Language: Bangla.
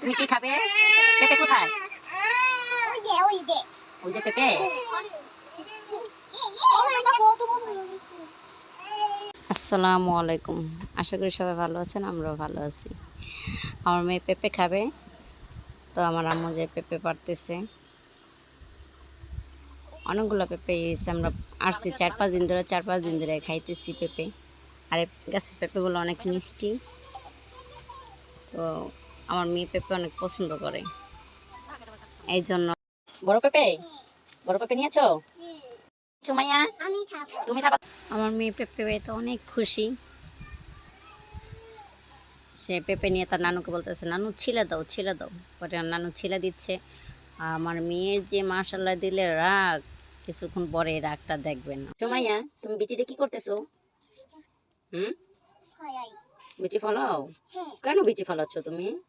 তুমি কি খাবে? পেঁপে কোথায়? ওই যে পেঁপে। আসসালামু আলাইকুম। আশা করি সবাই ভালো আছেন, আমরাও ভালো আছি। আমার মেয়ে পেঁপে খাবে, তো আমার আম্মু যে পেঁপে পাড়তেছে। অনেকগুলো পেঁপে এসে আমরা আসছি 4-5 দিন ধরে খাইতেছি পেঁপে। আর এই গাছের পেঁপেগুলো অনেক মিষ্টি, তো আমার মেয়ে পেঁপে অনেক পছন্দ করে, এই জন্য। বড় পেঁপে, বড় পেঁপে নিয়েছো সুমাইয়া? তুমি খাবা? আমার মেয়ে পেঁপে পেয়ে অনেক খুশি। সে পেঁপে নিয়ে তার নানুকে বলতেছে, নানু ছিলে দাও, ছিলে দাও। পরে নানু ছিলে দিচ্ছে। আমার মেয়ের যে মাশাল্লাহ দিলে রাগ, কিছুক্ষণ পরে এই রাগটা দেখবেন না। সুমাইয়া, তুমি বিচিতে কি করতেছো? বিচি ফলাও? কেন বিচি ফলাচ্ছ তুমি?